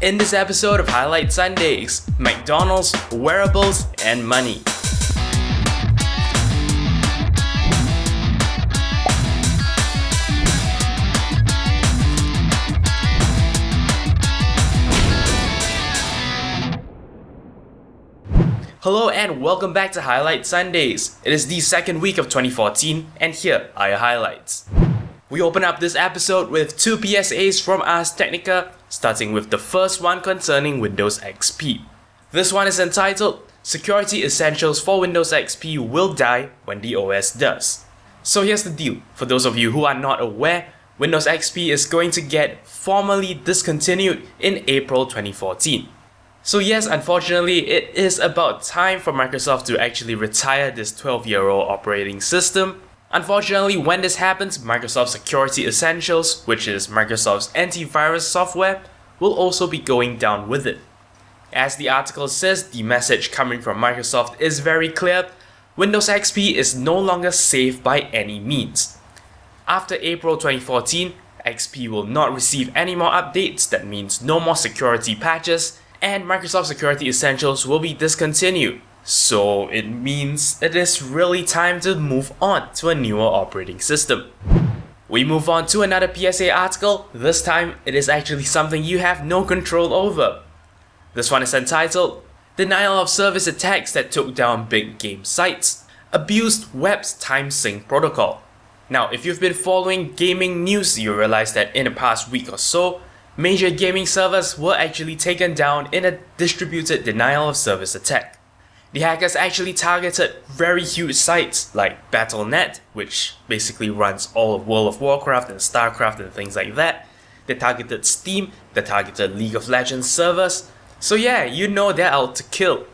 In this episode of Highlight Sundays, McDonald's, wearables, and money. Hello and welcome back to Highlight Sundays. It is the second week of 2014 and here are your highlights. We open up this episode with two PSAs from Ars Technica, starting with the first one concerning Windows XP. This one is entitled, Security Essentials for Windows XP will die when the OS does. So here's the deal, for those of you who are not aware, Windows XP is going to get formally discontinued in April 2014. So yes, unfortunately, it is about time for Microsoft to actually retire this 12-year-old operating system. Unfortunately, when this happens, Microsoft Security Essentials, which is Microsoft's antivirus software, will also be going down with it. As the article says, the message coming from Microsoft is very clear. Windows XP is no longer safe by any means. After April 2014, XP will not receive any more updates, that means no more security patches, and Microsoft Security Essentials will be discontinued. So it means it is really time to move on to a newer operating system. We move on to another PSA article. This time it is actually something you have no control over. This one is entitled, Denial of Service Attacks that Took Down Big Game Sites, Abused Web's Time Sync Protocol. Now, if you've been following gaming news, you realize that in the past week or so, major gaming servers were actually taken down in a distributed denial of service attack. The hackers actually targeted very huge sites like Battle.net, which basically runs all of World of Warcraft and StarCraft and things like that. They targeted Steam, they targeted League of Legends servers. So yeah, you know they're out to kill.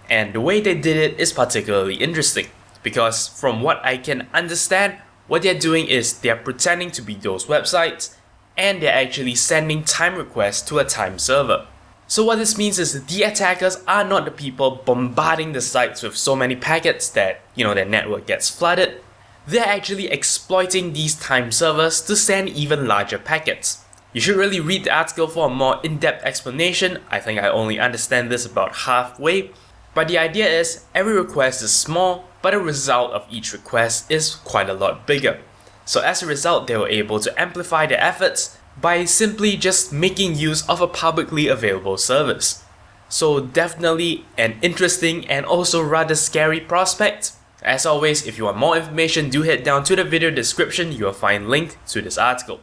And the way they did it is particularly interesting, because from what I can understand, what they're doing is they're pretending to be those websites, and they're actually sending time requests to a time server. So what this means is the attackers are not the people bombarding the sites with so many packets that, their network gets flooded. They're actually exploiting these time servers to send even larger packets. You should really read the article for a more in-depth explanation. I think I only understand this about halfway. But the idea is every request is small, but the result of each request is quite a lot bigger. So as a result, they were able to amplify their efforts by simply just making use of a publicly available service. So definitely an interesting and also rather scary prospect. As always, if you want more information, do head down to the video description, you will find a link to this article.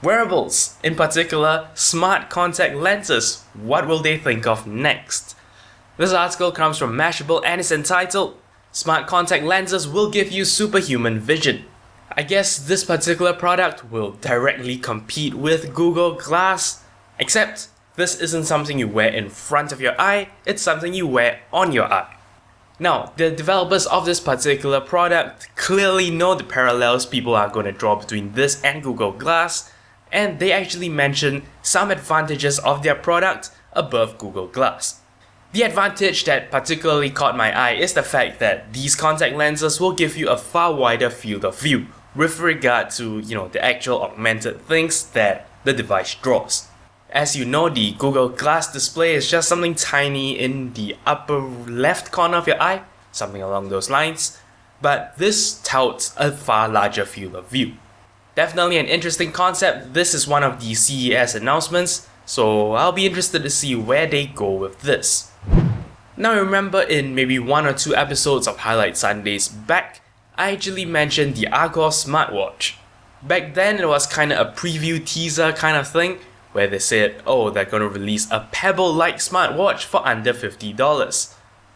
Wearables, in particular, smart contact lenses, what will they think of next? This article comes from Mashable and is entitled, Smart Contact Lenses Will Give You Superhuman Vision. I guess this particular product will directly compete with Google Glass, except this isn't something you wear in front of your eye, it's something you wear on your eye. Now, the developers of this particular product clearly know the parallels people are going to draw between this and Google Glass, and they actually mention some advantages of their product above Google Glass. The advantage that particularly caught my eye is the fact that these contact lenses will give you a far wider field of view with regard to, the actual augmented things that the device draws. As you know, the Google Glass display is just something tiny in the upper left corner of your eye, something along those lines, but this touts a far larger field of view. Definitely an interesting concept. This is one of the CES announcements, so I'll be interested to see where they go with this. Now remember in maybe 1 or 2 episodes of Highlight Sundays back, I actually mentioned the Archos Smartwatch. Back then it was kinda a preview teaser kind of thing, where they said, they're gonna release a Pebble-like smartwatch for under $50.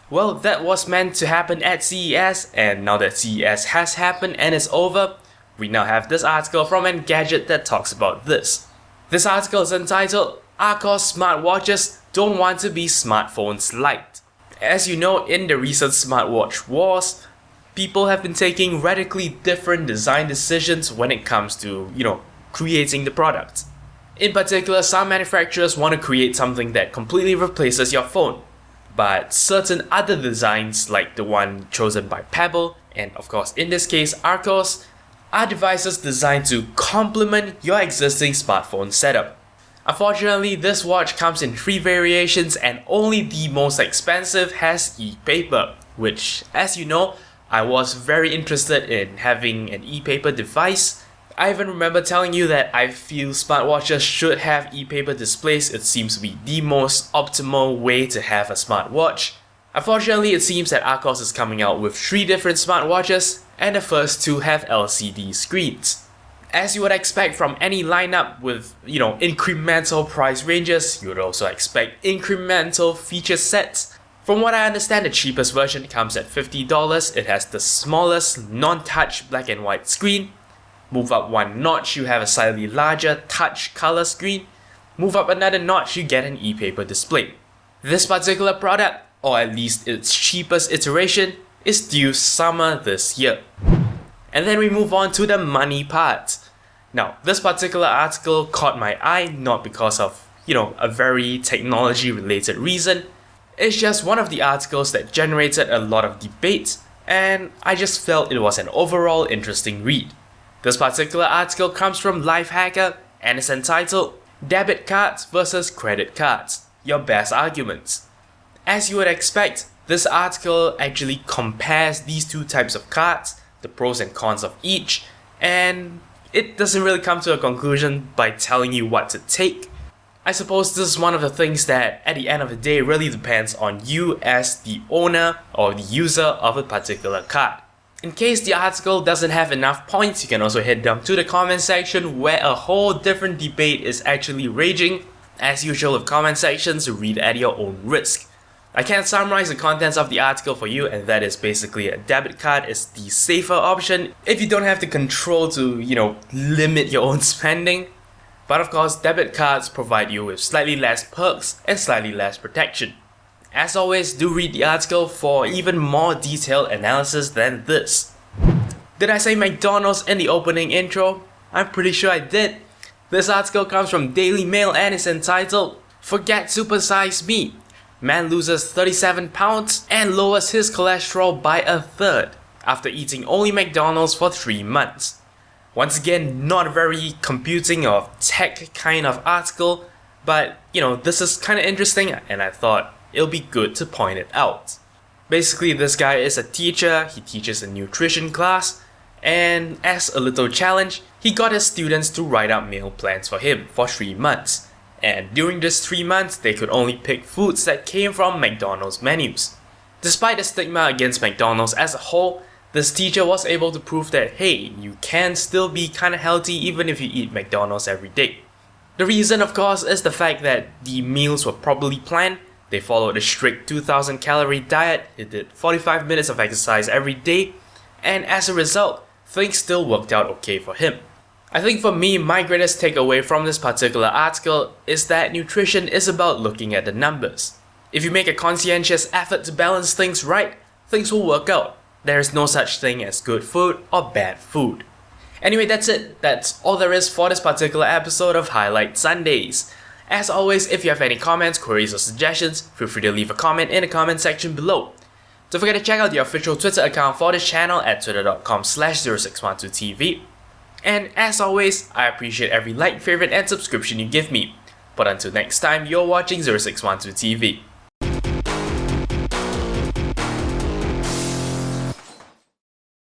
Well, that was meant to happen at CES, and now that CES has happened and is over, we now have this article from Engadget that talks about this. This article is entitled, Archos Smartwatches Don't Want to Be Smartphones-lite. As you know, in the recent smartwatch wars, people have been taking radically different design decisions when it comes to, creating the product. In particular, some manufacturers want to create something that completely replaces your phone. But certain other designs, like the one chosen by Pebble, and of course in this case Archos, are devices designed to complement your existing smartphone setup. Unfortunately, this watch comes in 3 variations and only the most expensive has e-paper, which, as you know, I was very interested in having an e-paper device. I even remember telling you that I feel smartwatches should have e-paper displays. It seems to be the most optimal way to have a smartwatch. Unfortunately, it seems that Archos is coming out with 3 different smartwatches, and the first 2 have LCD screens. As you would expect from any lineup with, incremental price ranges, you would also expect incremental feature sets. From what I understand, the cheapest version comes at $50. It has the smallest non-touch black and white screen. Move up 1 notch, you have a slightly larger touch color screen. Move up another notch, you get an e-paper display. This particular product, or at least its cheapest iteration, is due summer this year. And then we move on to the money part. Now, this particular article caught my eye not because of, a very technology related reason. It's just one of the articles that generated a lot of debate, and I just felt it was an overall interesting read. This particular article comes from Lifehacker and is entitled Debit Cards versus Credit Cards, Your Best Arguments. As you would expect, this article actually compares these 2 types of cards, the pros and cons of each, and it doesn't really come to a conclusion by telling you what to take. I suppose this is one of the things that at the end of the day really depends on you as the owner or the user of a particular card. In case the article doesn't have enough points, you can also head down to the comment section where a whole different debate is actually raging. As usual with comment sections, read at your own risk. I can't summarize the contents of the article for you, and that is basically a debit card is the safer option if you don't have the control to, limit your own spending. But of course, debit cards provide you with slightly less perks and slightly less protection. As always, do read the article for even more detailed analysis than this. Did I say McDonald's in the opening intro? I'm pretty sure I did. This article comes from Daily Mail and is entitled Forget Supersize Me. Man loses 37 pounds and lowers his cholesterol by 1/3 after eating only McDonald's for 3 months. Once again, not a very computing or tech kind of article, but this is kind of interesting and I thought it'll be good to point it out. Basically, this guy is a teacher, he teaches a nutrition class, and as a little challenge, he got his students to write out meal plans for him for 3 months. And during this 3 months, they could only pick foods that came from McDonald's menus. Despite the stigma against McDonald's as a whole, this teacher was able to prove that hey, you can still be kinda healthy even if you eat McDonald's every day. The reason of course is the fact that the meals were properly planned, they followed a strict 2000 calorie diet, he did 45 minutes of exercise every day, and as a result, things still worked out okay for him. I think for me, my greatest takeaway from this particular article is that nutrition is about looking at the numbers. If you make a conscientious effort to balance things right, things will work out. There is no such thing as good food or bad food. Anyway, that's it. That's all there is for this particular episode of Highlight Sundays. As always, if you have any comments, queries or suggestions, feel free to leave a comment in the comment section below. Don't forget to check out the official Twitter account for this channel at twitter.com/0612tv. And as always, I appreciate every like, favorite and subscription you give me. But until next time, you're watching 0612TV.